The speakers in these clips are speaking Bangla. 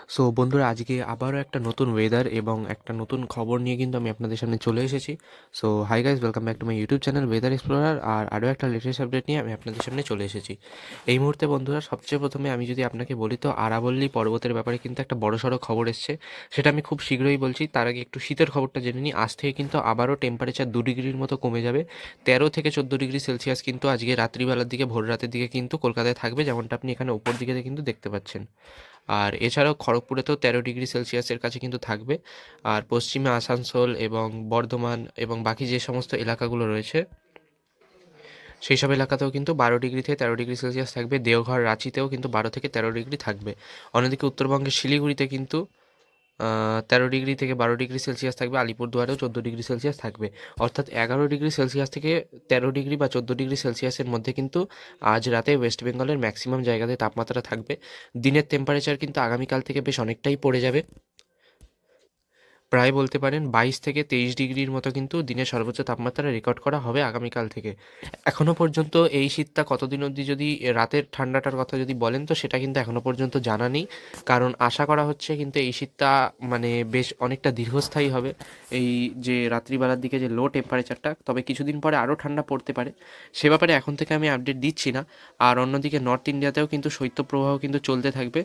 সো বন্ধুরা, আজকে আবারও একটা নতুন ওয়েদার এবং একটা নতুন খবর নিয়ে কিন্তু আমি আপনাদের সামনে চলে এসেছি। So hi guys, welcome back to my YouTube channel weather explorer. আর আরও একটা লেটেস্ট আপডেট নিয়ে আমি আপনাদের সামনে চলে এসেছি এই মুহূর্তে। বন্ধুরা, সবচেয়ে প্রথমে আমি যদি আপনাকে বলি, তো আরাবল্লী পর্বতের ব্যাপারে কিন্তু একটা বড়সড় খবর এসছে, সেটা আমি খুব শীঘ্রই বলছি। তার আগে একটু শীতের খবরটা জেনে নিই। আজ থেকে কিন্তু আবারও টেম্পারেচার 2 ডিগ্রির মতো কমে যাবে। 13 থেকে 14 ডিগ্রি সেলসিয়াস কিন্তু আজকে রাত্রিবেলার দিকে, ভোর রাতের দিকে কিন্তু কলকাতায় থাকবে, যেমনটা আপনি এখানে উপর দিকে কিন্তু দেখতে পাচ্ছেন। আর এছাড়াও খড়গপুরেতেও 13 ডিগ্রি সেলসিয়াসের কাছে কিন্তু থাকবে। আর পশ্চিমে আসানসোল এবং বর্ধমান এবং বাকি যে সমস্ত এলাকাগুলো রয়েছে, সেই সব এলাকাতেও কিন্তু 12 ডিগ্রি থেকে 13 ডিগ্রি সেলসিয়াস থাকবে। দেওঘর, রাঁচিতেও কিন্তু 12 থেকে 13 ডিগ্রি থাকবে। অন্যদিকে উত্তরবঙ্গের শিলিগুড়িতে কিন্তু 13 ডিগ্রি থেকে 12 ডিগ্রি সেলসিয়াস থাকবে। আলিপুরদুয়ারেও 14 ডিগ্রি সেলসিয়াস থাকবে। অর্থাৎ 11 ডিগ্রি সেলসিয়াস থেকে 13 ডিগ্রি বা 14 ডিগ্রি সেলসিয়াসের মধ্যে কিন্তু আজ রাতে ওয়েস্ট বেঙ্গলের ম্যাক্সিমাম জায়গাতে তাপমাত্রা থাকবে। দিনের টেম্পারেচার কিন্তু আগামীকাল থেকে বেশ অনেকটাই পড়ে যাবে। প্রায় বলতে পারেন 22 থেকে 23 ডিগ্রির মতো কিন্তু দিনের সর্বোচ্চ তাপমাত্রা রেকর্ড করা হবে আগামীকাল থেকে। এখনও পর্যন্ত এই শীতটা কতদিন অবধি, যদি রাতের ঠান্ডাটার কথা যদি বলেন, তো সেটা কিন্তু এখনও পর্যন্ত জানা নেই। কারণ আশা করা হচ্ছে কিন্তু এই শীতটা মানে বেশ অনেকটা দীর্ঘস্থায়ী হবে। এই যে রাত্রিবেলার দিকে যে লো টেম্পারেচারটা, তবে কিছুদিন পরে আরও ঠান্ডা পড়তে পারে, সে ব্যাপারে এখন থেকে আমি আপডেট দিচ্ছি না। আর অন্যদিকে নর্থ ইন্ডিয়াতেও কিন্তু শৈত্যপ্রবাহ কিন্তু চলতে থাকবে।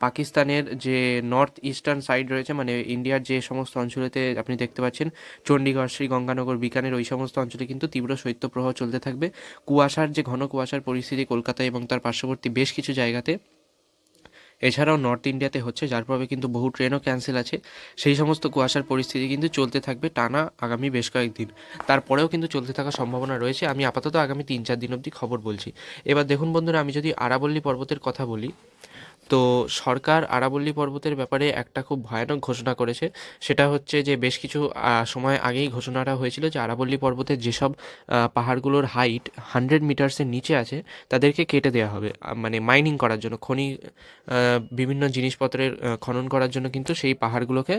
পাকিস্তানের যে নর্থ ইস্টার্ন সাইড রয়েছে, মানে ইন্ডিয়ার যে সমস্ত অঞ্চলেতে আপনি দেখতে পাচ্ছেন, চণ্ডীগড়, শ্রীগঙ্গানগর, বিকানের, ওই সমস্ত অঞ্চলে কিন্তু তীব্র শৈত্যপ্রবাহ চলতে থাকবে। কুয়াশার যে ঘন কুয়াশার পরিস্থিতি কলকাতা এবং তার পার্শ্ববর্তী বেশ কিছু জায়গাতে, এছাড়াও নর্থ ইন্ডিয়াতে হচ্ছে, যার প্রভাবে কিন্তু বহু ট্রেনও ক্যান্সেল আছে। সেই সমস্ত কুয়াশার পরিস্থিতি কিন্তু চলতে থাকবে টানা আগামী বেশ কয়েকদিন। তারপরেও কিন্তু চলতে থাকার সম্ভাবনা রয়েছে। আমি আপাতত আগামী 3-4 দিন অবধি খবর বলছি। এবার দেখুন বন্ধুরা, আমি যদি আরাবল্লী পর্বতের কথা বলি, তো সরকার আরাবল্লী পর্বতের ব্যাপারে একটা খুব ভয়ানক ঘোষণা করেছে। সেটা হচ্ছে যে বেশ কিছু সময় আগেই ঘোষণাটা হয়েছিল যে আরাবল্লী পর্বতের যেসব পাহাড়গুলোর হাইট 100 মিটার্সের নিচে আছে, তাদেরকে কেটে দেওয়া হবে। মানে মাইনিং করার জন্য, খনি বিভিন্ন জিনিসপত্রের খনন করার জন্য কিন্তু সেই পাহাড়গুলোকে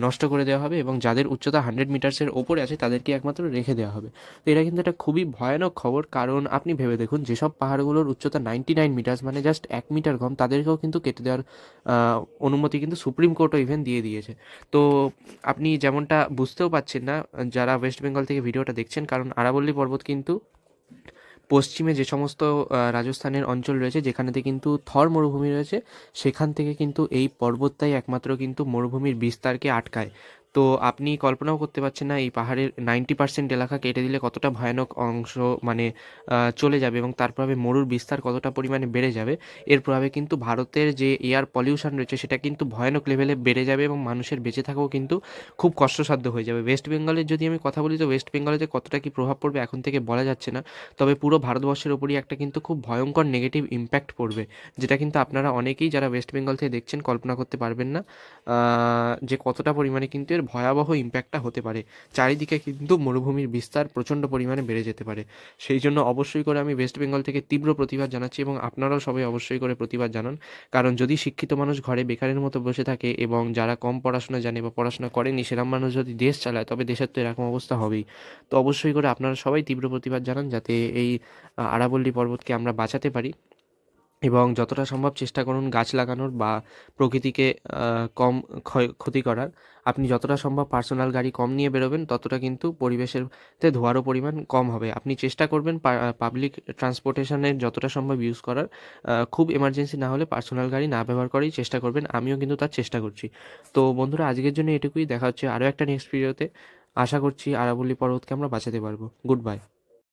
নষ্ট করে দেওয়া হবে, এবং যাদের উচ্চতা 100 মিটার্সের ওপরে আছে তাদেরকে একমাত্র রেখে দেওয়া হবে। তো এটা কিন্তু একটা খুবই ভয়ানক খবর। কারণ আপনি ভেবে দেখুন, যেসব পাহাড়গুলোর উচ্চতা 99 মিটার্স, মানে জাস্ট 1 মিটার কম, তাদেরকেও কিন্তু কেটে দেওয়ার অনুমতি কিন্তু সুপ্রিম কোর্টও ইভেন দিয়ে দিয়েছে। তো আপনি যেমনটা বুঝতেও পাচ্ছেন না যারা ওয়েস্ট বেঙ্গল থেকে ভিডিওটা দেখছেন, কারণ আরাবল্লী পর্বত কিন্তু পশ্চিমে যে সমস্ত রাজস্থানের অঞ্চল রয়েছে, যেখানেতে কিন্তু থর মরুভূমি রয়েছে, সেখান থেকে কিন্তু এই পর্বতটাই একমাত্র কিন্তু মরুভূমির বিস্তারকে আটকায়। তো আপনি কল্পনাও করতে পারছেন না এই পাহাড়ের 90% এলাকা কেটে দিলে কতটা ভয়ানক অংশ মানে চলে যাবে, এবং তার প্রভাবে মরুর বিস্তার কতটা পরিমাণে বেড়ে যাবে। এর প্রভাবে কিন্তু ভারতের যে এয়ার পলিউশন রয়েছে, সেটা কিন্তু ভয়ানক লেভেলে বেড়ে যাবে, এবং মানুষের বেঁচে থাকাও কিন্তু খুব কষ্টসাধ্য হয়ে যাবে। ওয়েস্ট বেঙ্গলের যদি আমি কথা বলি, তো ওয়েস্ট বেঙ্গলে যে কতটা কী প্রভাব পড়বে এখন থেকে বলা যাচ্ছে না। তবে পুরো ভারতবর্ষের ওপরই একটা কিন্তু খুব ভয়ঙ্কর নেগেটিভ ইম্প্যাক্ট পড়বে, যেটা কিন্তু আপনারা অনেকেই যারা ওয়েস্ট বেঙ্গল থেকে দেখছেন কল্পনা করতে পারবেন না যে কতটা পরিমাণে কিন্তু এর ভয়াবহ ইম্প্যাক্টটা হতে পারে। চারিদিকে কিন্তু মরুভূমির বিস্তার প্রচণ্ড পরিমাণে বেড়ে যেতে পারে। সেই জন্য অবশ্যই করে আমি ওয়েস্ট বেঙ্গল থেকে তীব্র প্রতিবাদ জানাচ্ছি, এবং আপনারাও সবাই অবশ্যই করে প্রতিবাদ জানান। কারণ যদি শিক্ষিত মানুষ ঘরে বেকারের মতো বসে থাকে, এবং যারা কম পড়াশোনা জানে বা পড়াশোনা করেনি সেরকম মানুষ যদি দেশ চালায়, তবে দেশের তো এরকম অবস্থা হবেই। তো অবশ্যই করে আপনারা সবাই তীব্র প্রতিবাদ জানান, যাতে এই আরাবল্লী পর্বতকে আমরা বাঁচাতে পারি। এবং যতটা সম্ভব চেষ্টা করুন গাছ লাগানোর বা প্রকৃতিকে কম ক্ষতি করার। আপনি যতটা সম্ভব পার্সোনাল গাড়ি কম নিয়ে বেরোবেন, ততটা কিন্তু পরিবেশের তে ধোঁয়ারও পরিমাণ কম হবে। আপনি চেষ্টা করবেন পাবলিক ট্রান্সপোর্টেশনের যতটা সম্ভব ইউজ করার। খুব এমার্জেন্সি না হলে পার্সোনাল গাড়ি না ব্যবহার করেই চেষ্টা করবেন। আমিও কিন্তু তার চেষ্টা করছি। তো বন্ধুরা, আজকের জন্য এটুকুই। দেখা হচ্ছে আরও একটা নেক্সট ভিডিওতে। আশা করছি আরাবল্লী পর্বতকে আমরা বাঁচাতে পারবো। Good bye.